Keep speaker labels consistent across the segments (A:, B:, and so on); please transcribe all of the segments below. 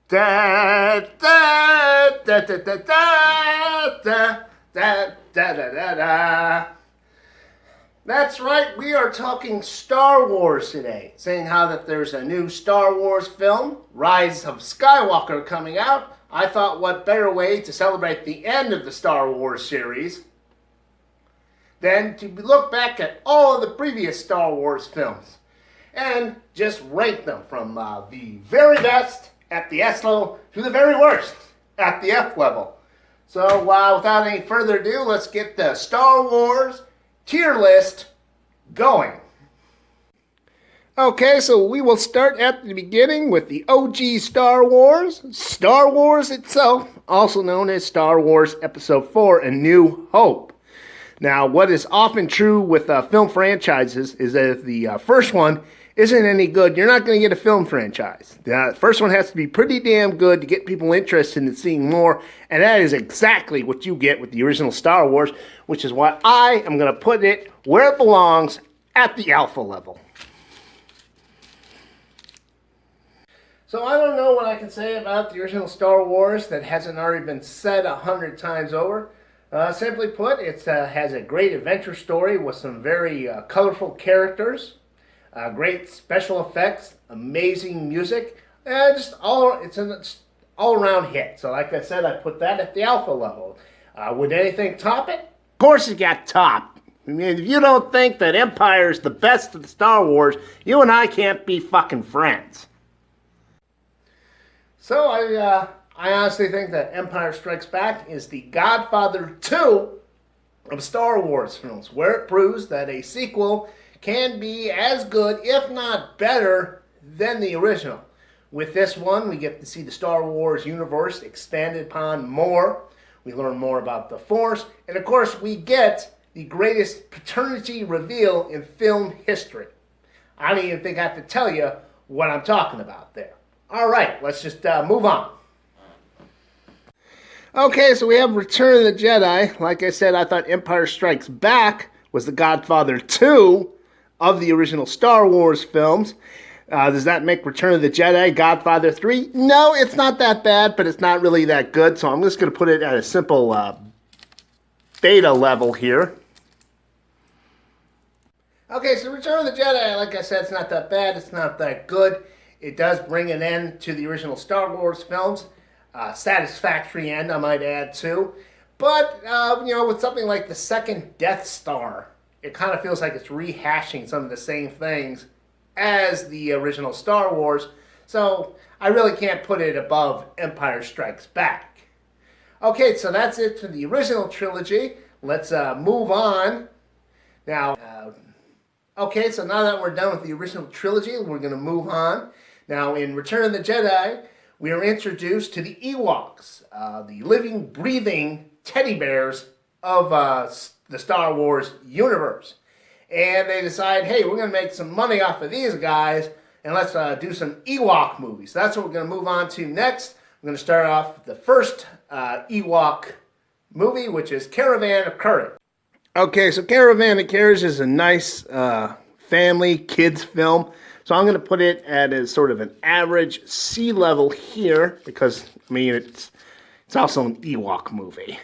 A: Da da da da da da da da da da da. That's right, we are talking Star Wars today, saying how that there's a new Star Wars film, Rise of Skywalker, coming out. I thought what better way to celebrate the end of the Star Wars series than to look back at all of the previous Star Wars films and just rank them from the very best at the S level to the very worst at the F level. So without any further ado, let's get the Star Wars tier list going. Okay, so we will start at the beginning with the OG Star Wars. Star Wars itself, also known as Star Wars Episode 4, A New Hope. Now, what is often true with film franchises is that if the first one isn't any good, you're not going to get a film franchise. The first one has to be pretty damn good to get people interested in seeing more, and that is exactly what you get with the original Star Wars, which is why I am going to put it where it belongs, at the alpha level. So I don't know what I can say about the original Star Wars that hasn't already been said 100 times over. Simply put, it has a great adventure story with some very colorful characters. Great special effects, amazing music, and it's an all-around hit. So like I said, I put that at the alpha level. Would anything top it? Of course it got topped. I mean, if you don't think that Empire is the best of the Star Wars, you and I can't be fucking friends. So I honestly think that Empire Strikes Back is the Godfather 2 of Star Wars films, where it proves that a sequel can be as good, if not better, than the original. With this one, we get to see the Star Wars universe expanded upon more. We learn more about the Force, and of course, we get the greatest paternity reveal in film history. I don't even think I have to tell you what I'm talking about there. All right, let's just move on. Okay, so we have Return of the Jedi. Like I said, I thought Empire Strikes Back was the Godfather 2 of the original Star Wars films. Does that make Return of the Jedi Godfather 3? No, it's not that bad, but it's not really that good, so I'm just going to put it at a simple beta level here. Okay, so Return of the Jedi, like I said, it's not that bad, it's not that good. It does bring an end to the original Star Wars films. Satisfactory end, I might add, too. But, with something like the second Death Star, it kind of feels like it's rehashing some of the same things as the original Star Wars. So I really can't put it above Empire Strikes Back. Okay, so that's it for the original trilogy. Let's move on. Now, okay, so now that we're done with the original trilogy, we're going to move on. Now, in Return of the Jedi, we are introduced to the Ewoks, the living, breathing teddy bears of the Star Wars universe. And they decide, hey, we're going to make some money off of these guys, and let's do some Ewok movies. So that's what we're going to move on to next. I'm going to start off with the first Ewok movie, which is Caravan of Courage. Okay, so Caravan of Courage is a nice family kids film. So I'm going to put it at a sort of an average C level here because, I mean, it's also an Ewok movie.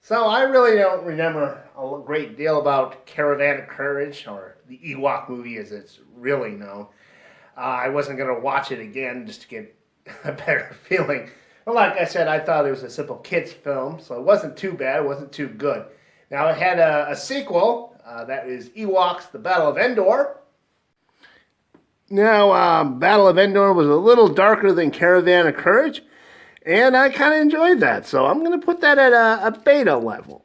A: So I really don't remember a great deal about Caravan of Courage, or the Ewok movie as it's really known. I wasn't going to watch it again just to get a better feeling. But like I said, I thought it was a simple kids film, so it wasn't too bad, it wasn't too good. Now it had a sequel, that is Ewoks, The Battle of Endor. Now, Battle of Endor was a little darker than Caravan of Courage, and I kind of enjoyed that, so I'm going to put that at a beta level.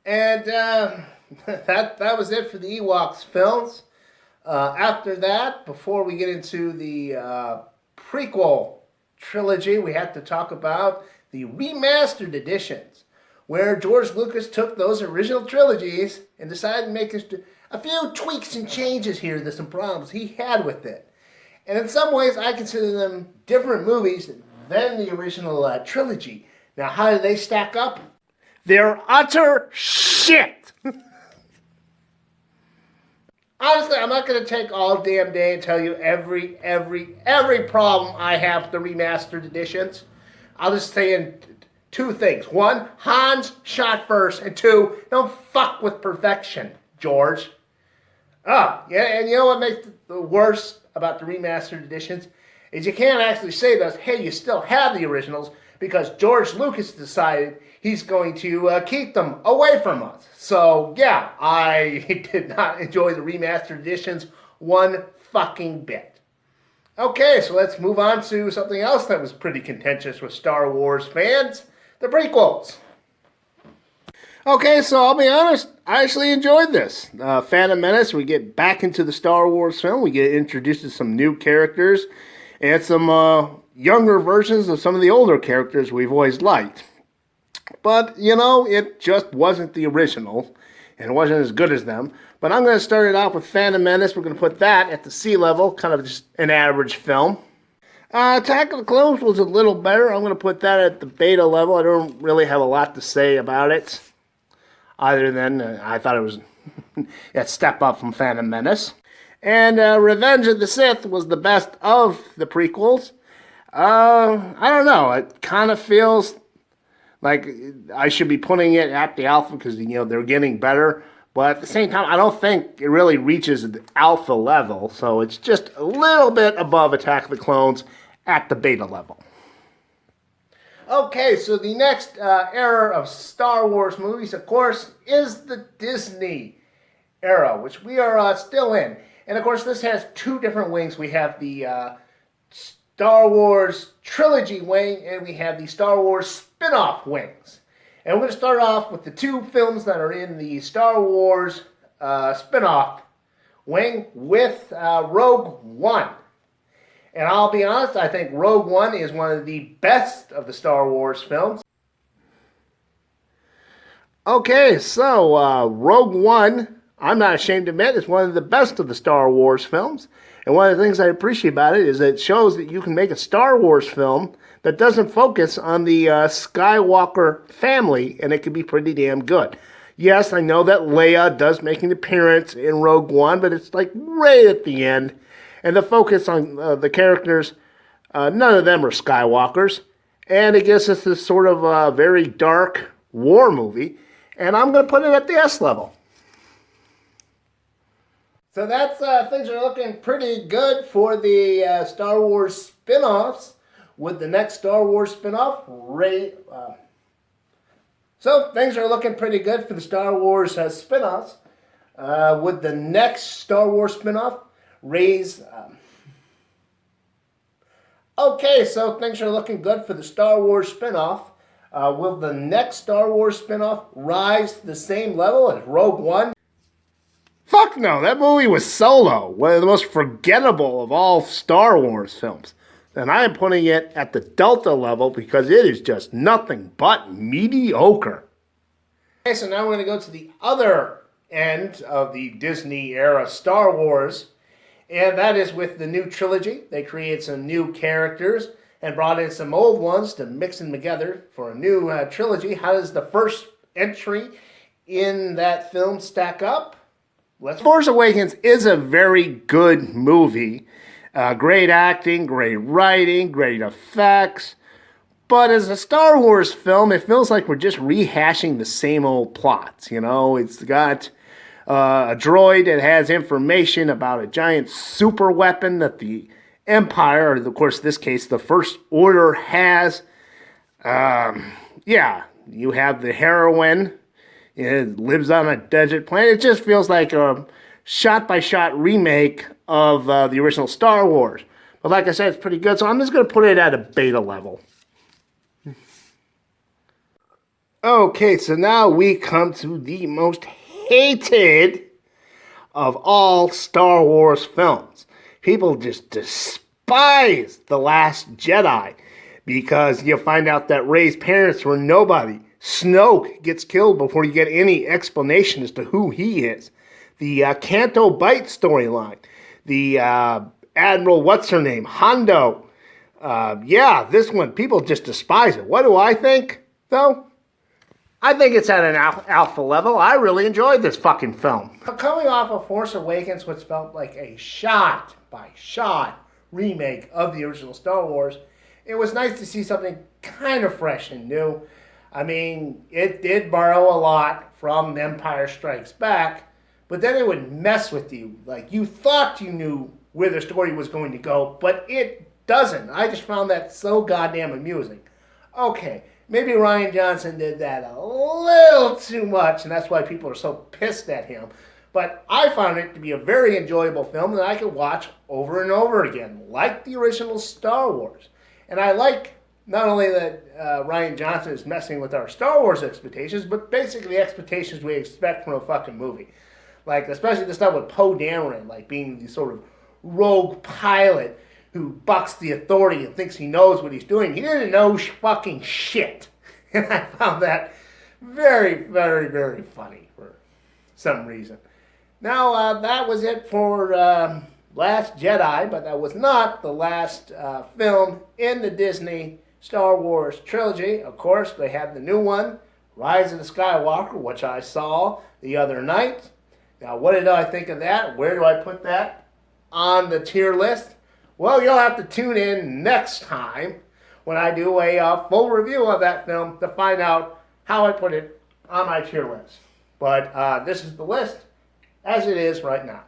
A: And that was it for the Ewoks films. After that, before we get into the prequel trilogy, we have to talk about the remastered editions, where George Lucas took those original trilogies and decided to make a few tweaks and changes here. There's some problems he had with it. And in some ways, I consider them different movies than the original trilogy. Now, how do they stack up? They're utter shit! Honestly, I'm not going to take all damn day and tell you every problem I have with the remastered editions. I'll just say in two things. One, Hans shot first, and two, don't fuck with perfection, George. Oh, yeah, and you know what makes it the worst about the remastered editions is you can't actually say to us, hey, you still have the originals, because George Lucas decided he's going to keep them away from us. So, yeah, I did not enjoy the remastered editions one fucking bit. Okay, so let's move on to something else that was pretty contentious with Star Wars fans, the prequels. Okay, so I'll be honest, I actually enjoyed this. Phantom Menace, we get back into the Star Wars film, we get introduced to some new characters, and some younger versions of some of the older characters we've always liked. But, you know, it just wasn't the original, and it wasn't as good as them. But I'm going to start it off with Phantom Menace. We're going to put that at the C level, kind of just an average film. Attack of the Clones was a little better. I'm going to put that at the beta level. I don't really have a lot to say about it, other than I thought it was a step up from Phantom Menace. And Revenge of the Sith was the best of the prequels. I don't know. It kind of feels like I should be putting it at the alpha because, you know, they're getting better. But at the same time, I don't think it really reaches the alpha level. So it's just a little bit above Attack of the Clones at the beta level. Okay, so the next era of Star Wars movies, of course, is the Disney era, which we are still in. And of course, this has two different wings. We have the Star Wars trilogy wing, and we have the Star Wars spin-off wings. And we're going to start off with the two films that are in the Star Wars spin-off wing with Rogue One. And I'll be honest, I think Rogue One is one of the best of the Star Wars films. Okay, so Rogue One, I'm not ashamed to admit, is one of the best of the Star Wars films. And one of the things I appreciate about it is that it shows that you can make a Star Wars film that doesn't focus on the Skywalker family, and it can be pretty damn good. Yes, I know that Leia does make an appearance in Rogue One, but it's like right at the end. And the focus on the characters, none of them are Skywalkers. And it gives us this sort of very dark war movie. And I'm going to put it at the S level. So that's things are looking pretty good for the Star Wars spin-offs. With the next Star Wars spin-off, so things are looking pretty good for the Star Wars spin-offs. With the next Star Wars spin-off, Rey's... Okay, so things are looking good for the Star Wars spin-off. Will the next Star Wars spin-off rise to the same level as Rogue One? Fuck no, that movie was Solo, one of the most forgettable of all Star Wars films. And I am putting it at the Delta level because it is just nothing but mediocre. Okay, so now we're going to go to the other end of the Disney era Star Wars. And that is with the new trilogy. They created some new characters and brought in some old ones to mix them together for a new trilogy. How does the first entry in that film stack up? Force Awakens is a very good movie. Great acting, great writing, great effects. But as a Star Wars film, it feels like we're just rehashing the same old plots. You know, it's got a droid that has information about a giant super weapon that the Empire, or of course, in this case, the First Order has. Yeah, you have the heroine. It lives on a desert planet. It just feels like a shot-by-shot remake of the original Star Wars. But like I said, it's pretty good, so I'm just going to put it at a beta level. Okay, so now we come to the most hated of all Star Wars films. People just despise The Last Jedi because you find out that Rey's parents were nobody. Snoke gets killed before you get any explanation as to who he is. The Canto Bight storyline. The Admiral, what's her name? Hondo. Yeah, this one, people just despise it. What do I think, though? I think it's at an alpha level. I really enjoyed this fucking film. Coming off of Force Awakens, which felt like a shot-by-shot remake of the original Star Wars, it was nice to see something kind of fresh and new. I mean, it did borrow a lot from Empire Strikes Back, but then it would mess with you. Like, you thought you knew where the story was going to go, but it doesn't. I just found that so goddamn amusing. Okay, maybe Rian Johnson did that a little too much, and that's why people are so pissed at him. But I found it to be a very enjoyable film that I could watch over and over again, like the original Star Wars. And I like not only that Rian Johnson is messing with our Star Wars expectations, but basically the expectations we expect from a fucking movie. Like, especially the stuff with Poe Dameron, like being the sort of rogue pilot who bucks the authority and thinks he knows what he's doing. He didn't know fucking shit. And I found that very, very, very funny for some reason. Now, that was it for Last Jedi, but that was not the last film in the Disney Star Wars trilogy. Of course, they had the new one, Rise of the Skywalker, which I saw the other night. Now, what did I think of that? Where do I put that on the tier list? Well, you'll have to tune in next time when I do a full review of that film to find out how I put it on my tier list. But this is the list as it is right now.